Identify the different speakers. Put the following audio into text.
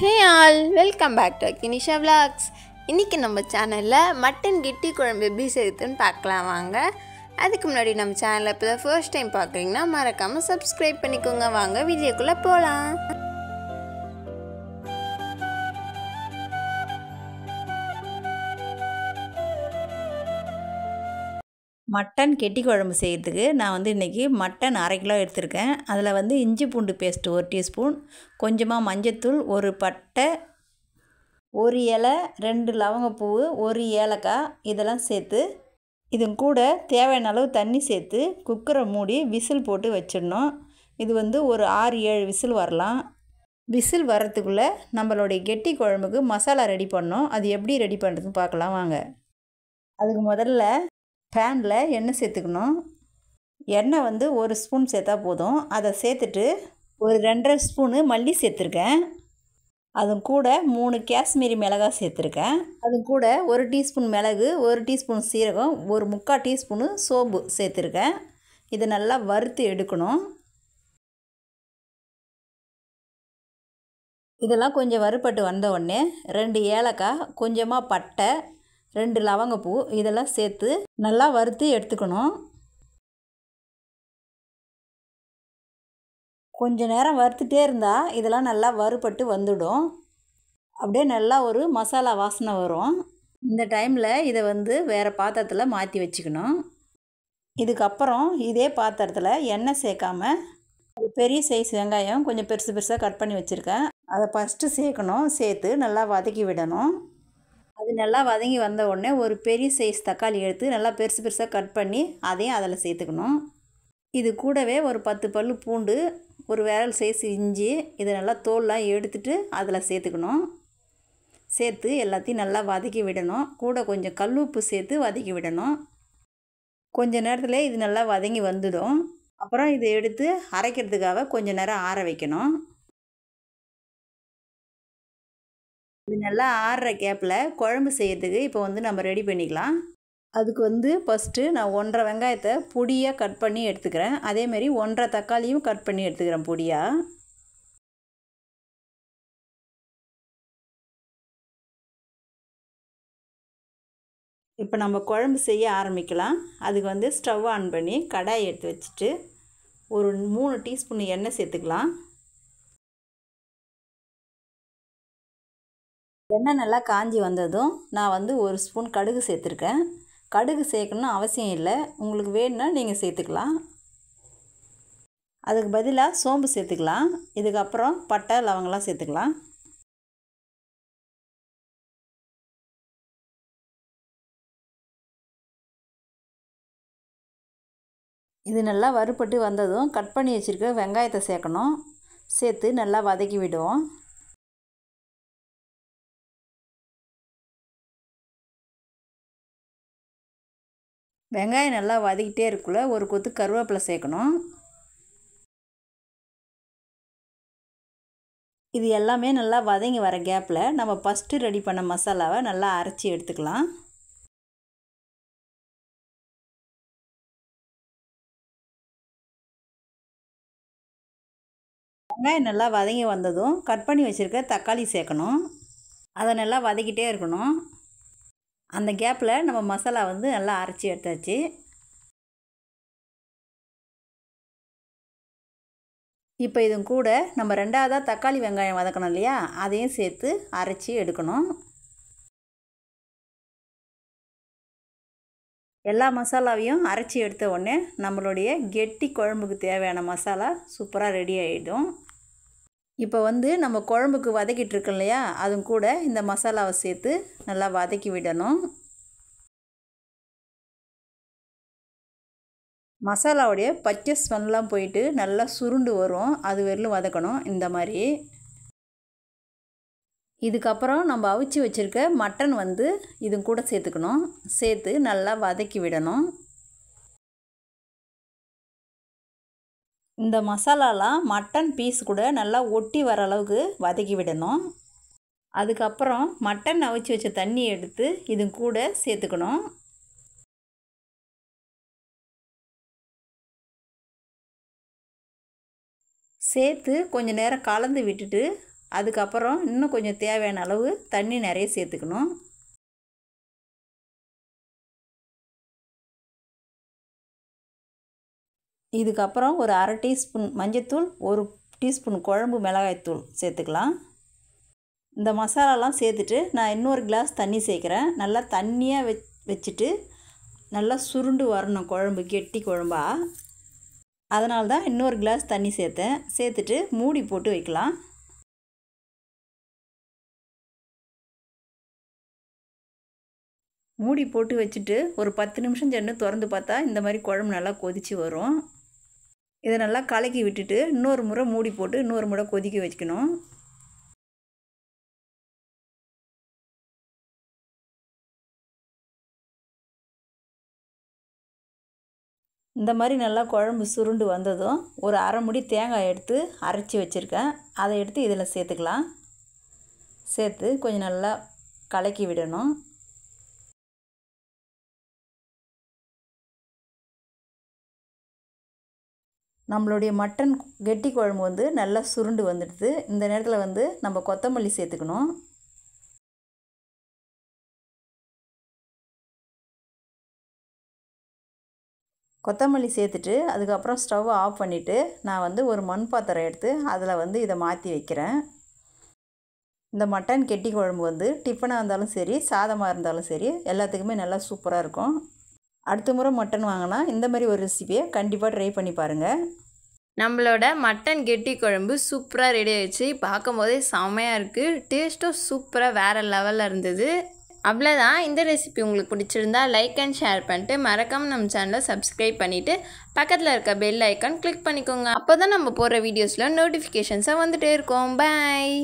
Speaker 1: Hey all, welcome back to Kinisha vlogs. இன்றைக்கி நம்ம சேனலில் மட்டன் கெட்டி குழம்பு எப்படி செய்யுதுன்னு பார்க்கலாம் வாங்க. அதுக்கு முன்னாடி நம்ம சேனலில் இப்போ தான் ஃபர்ஸ்ட் டைம் பார்க்குறீங்கன்னா மறக்காமல் சப்ஸ்கிரைப் பண்ணிக்கோங்க. வாங்க வீடியோக்குள்ளே போகலாம்.
Speaker 2: மட்டன் கெட்டி குழம்பு செய்கிறதுக்கு நான் இன்றைக்கி மட்டன் 1/2 கிலோ எடுத்திருக்கேன். அதில் இஞ்சி பூண்டு பேஸ்ட்டு 1 டீஸ்பூன், கொஞ்சமாக மஞ்சத்தூள், ஒரு பட்டை, ஒரு இலை, 2 லவங்கப்பூ, ஒரு ஏலக்காய் இதெல்லாம் சேர்த்து இது கூட தேவையான அளவு தண்ணி சேர்த்து குக்கரை மூடி விசில் போட்டு வச்சிடணும். இது ஒரு 6-7 விசில் வரலாம். விசில் வர்றதுக்குள்ளே நம்மளுடைய கெட்டி குழம்புக்கு மசாலா ரெடி பண்ணோம். அது எப்படி ரெடி பண்ணுறதுன்னு பார்க்கலாம் வாங்க. அதுக்கு முதல்ல பேனில் எண்ணெய் சேர்த்துக்கணும். எண்ணெய் 1 ஸ்பூன் சேர்த்தா போதும். அதை சேர்த்துட்டு ஒரு 2.5 ஸ்பூனு மல்லி சேர்த்துருக்கேன். அது கூட 3 காஷ்மீரி மிளகாய் சேர்த்துருக்கேன். அது கூட 1 டீஸ்பூன் மிளகு, 1 டீஸ்பூன் சீரகம், ஒரு 3/4 டீஸ்பூனு சோம்பு சேர்த்துருக்கேன். இதை நல்லா வறுத்து எடுக்கணும். இதெல்லாம் கொஞ்சம் வறுபட்டு வந்த உடனே 2 ஏலக்காய், கொஞ்சமாக பட்டை, 2 லவங்கப்பூ இதெல்லாம் சேர்த்து நல்லா வறுத்து எடுத்துக்கணும். கொஞ்ச நேரம் வறுத்துட்டே இருந்தால் இதெல்லாம் நல்லா வறுபட்டு வந்துடும். அப்படியே நல்லா ஒரு மசாலா வாசனை வரும். இந்த டைமில் இதை வேறு பாத்திரத்தில் மாற்றி வச்சுக்கணும். இதுக்கப்புறம் இதே பாத்திரத்தில் எண்ணெய் சேர்க்காமல் ஒரு பெரிய சைஸ் வெங்காயம் கொஞ்சம் பெருசு பெருசாக கட் பண்ணி வச்சுருக்கேன். அதை ஃபஸ்ட்டு சேர்க்கணும். சேர்த்து நல்லா வதக்கி விடணும். அது நல்லா வதங்கி வந்த உடனே ஒரு பெரிய சைஸ் தக்காளி எடுத்து நல்லா பெருசு பெருசாக கட் பண்ணி அதையும் அதில் சேர்த்துக்கணும். இது கூடவே ஒரு 10 பல் பூண்டு, ஒரு விரல் சைஸ் இஞ்சி இதை நல்லா தோல்லாம் எடுத்துட்டு அதில் சேர்த்துக்கணும். சேர்த்து எல்லாத்தையும் நல்லா வதக்கி விடணும். கூட கொஞ்சம் கல் உப்பு சேர்த்து வதக்கி விடணும். கொஞ்ச நேரத்தில் இது நல்லா வதங்கி வந்துடும். அப்புறம் இதை எடுத்து அரைக்கிறதுக்காக கொஞ்சம் நேரம் ஆற வைக்கணும். இது நல்லா ஆறுற கேப்பில் குழம்பு செய்கிறதுக்கு இப்போ நம்ம ரெடி பண்ணிக்கலாம். அதுக்கு ஃபஸ்ட்டு நான் 1.5 வெங்காயத்தை பொடியாக கட் பண்ணி எடுத்துக்கிறேன். அதேமாரி 1.5 தக்காளியும் கட் பண்ணி எடுத்துக்கிறேன் பொடியாக. இப்போ நம்ம குழம்பு செய்ய ஆரம்பிக்கலாம். அதுக்கு ஸ்டவ் ஆன் பண்ணி கடாய் எடுத்து வச்சுட்டு ஒரு 3 டீஸ்பூன் எண்ணெய் சேர்த்துக்கலாம். எண்ணெய் நல்லா காஞ்சி வந்ததும் நான் 1 ஸ்பூன் கடுகு சேர்த்துருக்கேன். கடுகு சேர்க்கணும்னு அவசியம் இல்லை. உங்களுக்கு வேணும்னா நீங்கள் சேர்த்துக்கலாம். அதுக்கு பதிலாக சோம்பு சேர்த்துக்கலாம். இதுக்கப்புறம் பட்டை லவங்கெல்லாம் சேர்த்துக்கலாம். இது நல்லா வறுபட்டு வந்ததும் கட் பண்ணி வச்சுருக்க வெங்காயத்தை சேர்க்கணும். சேர்த்து நல்லா வதக்கி விடுவோம். வெங்காயம் நல்லா வதக்கிட்டே இருக்குள்ள ஒரு கொத்து கருவேப்பிலை சேர்க்கணும். இது எல்லாமே நல்லா வதங்கி வர கேப்பில் நம்ம ஃபஸ்ட்டு ரெடி பண்ண மசாலாவை நல்லா அரைச்சி எடுத்துக்கலாம். வெங்காயம் நல்லா வதங்கி வந்ததும் கட் பண்ணி வச்சுருக்க தக்காளி சேர்க்கணும். அதை நல்லா வதக்கிட்டே இருக்கணும். அந்த கேப்பில் நம்ம மசாலா நல்லா அரைச்சி எடுத்தாச்சு. இப்போ இது கூட நம்ம 2வதாக தக்காளி வெங்காயம் வதக்கணும் இல்லையா, அதையும் சேர்த்து அரைச்சி எடுக்கணும். எல்லா மசாலாவையும் அரைச்சி எடுத்த உடனே நம்மளுடைய கெட்டி குழம்புக்கு தேவையான மசாலா சூப்பராக ரெடி ஆகிடும். இப்போ நம்ம குழம்புக்கு வதக்கிட்டு இருக்கோம் இல்லையா, அதுவும் கூட இந்த மசாலாவை சேர்த்து நல்லா வதக்கி விடணும். மசாலாவுடைய பச்சை ஸ்மெல்லாம் போயிட்டு நல்லா சுருண்டு வரும். அது வரையிலும் வதக்கணும் இந்த மாதிரி. இதுக்கப்புறம் நம்ம அவிச்சு வச்சுருக்க மட்டன் இது கூட சேர்த்துக்கணும். சேர்த்து நல்லா வதக்கி விடணும். இந்த மசாலாலாம் மட்டன் பீஸ் கூட நல்லா ஒட்டி வர அளவுக்கு வதக்கி விடணும். அதுக்கப்புறம் மட்டன் அவிச்சு வச்ச தண்ணி எடுத்து இது கூட சேர்த்துக்கணும். சேர்த்து கொஞ்சம் நேரம் கலந்து விட்டுட்டு அதுக்கப்புறம் இன்னும் கொஞ்சம் தேவையான அளவு தண்ணி நிறைய சேர்த்துக்கணும். இதுக்கப்புறம் ஒரு 1/2 டீஸ்பூன் மஞ்சள்தூள், 1 டீஸ்பூன் குழம்பு மிளகாய்த்தூள் சேர்த்துக்கலாம். இந்த மசாலாலாம் சேர்த்துட்டு நான் இன்னொரு கிளாஸ் தண்ணி சேர்க்குறேன். நல்லா தண்ணியாக வச்சுட்டு நல்லா சுருண்டு வரணும் குழம்பு, கெட்டி குழம்பா. அதனால தான் இன்னொரு கிளாஸ் தண்ணி சேர்த்தேன். சேர்த்துட்டு மூடி போட்டு வைக்கலாம். மூடி போட்டு வச்சுட்டு ஒரு 10 நிமிஷம் சென்று திறந்து பார்த்தா இந்த மாதிரி குழம்பு நல்லா கொதித்து வரும். இதை நல்லா கலக்கி விட்டுட்டு இன்னொரு முறை மூடி போட்டு இன்னொரு முறை கொதிக்க வச்சுக்கணும். இந்த மாதிரி நல்லா குழம்பு சுருண்டு வந்ததும் ஒரு 1/2 மூடி தேங்காய் எடுத்து அரைச்சி வச்சுருக்கேன். அதை எடுத்து இதில் சேர்த்துக்கலாம். சேர்த்து கொஞ்சம் நல்லா கலக்கி விடணும். நம்மளுடைய மட்டன் கெட்டி குழம்பு வந்து நல்லா சுருண்டு வந்துடுது. இந்த நேரத்தில் வந்து நம்ம கொத்தமல்லி சேர்த்துக்கணும். கொத்தமல்லி சேர்த்துட்டு அதுக்கப்புறம் ஸ்டவ் ஆஃப் பண்ணிவிட்டு நான் வந்து ஒரு மண் பாத்திரம் எடுத்து அதில் வந்து இதை மாற்றி வைக்கிறேன். இந்த மட்டன் கெட்டி குழம்பு வந்து டிஃபனாக இருந்தாலும் சரி, சாதமாக இருந்தாலும் சரி, எல்லாத்துக்குமே நல்லா சூப்பராக இருக்கும். அடுத்த முறை மட்டன் வாங்கினா இந்த மாதிரி ஒரு ரெசிபியை கண்டிப்பாக ட்ரை பண்ணி பாருங்கள்.
Speaker 1: நம்மளோட மட்டன் கெட்டி குழம்பு சூப்பராக ரெடி ஆகிடுச்சு. பார்க்கும் போதே செம்மையாக இருக்குது. டேஸ்ட்டும் சூப்பராக வேறு லெவலில் இருந்தது. அவ்வளோதான். இந்த ரெசிபி உங்களுக்கு பிடிச்சிருந்தா லைக் அண்ட் ஷேர் பண்ணிட்டு மறக்காமல் நம்ம சேனலை சப்ஸ்கிரைப் பண்ணிவிட்டு பக்கத்தில் இருக்க பெல் ஐக்கான் கிளிக் பண்ணிக்கோங்க. அப்போ தான் நம்ம போடுற வீடியோஸில் நோட்டிஃபிகேஷன்ஸாக வந்துகிட்டே இருக்கும். பாய்.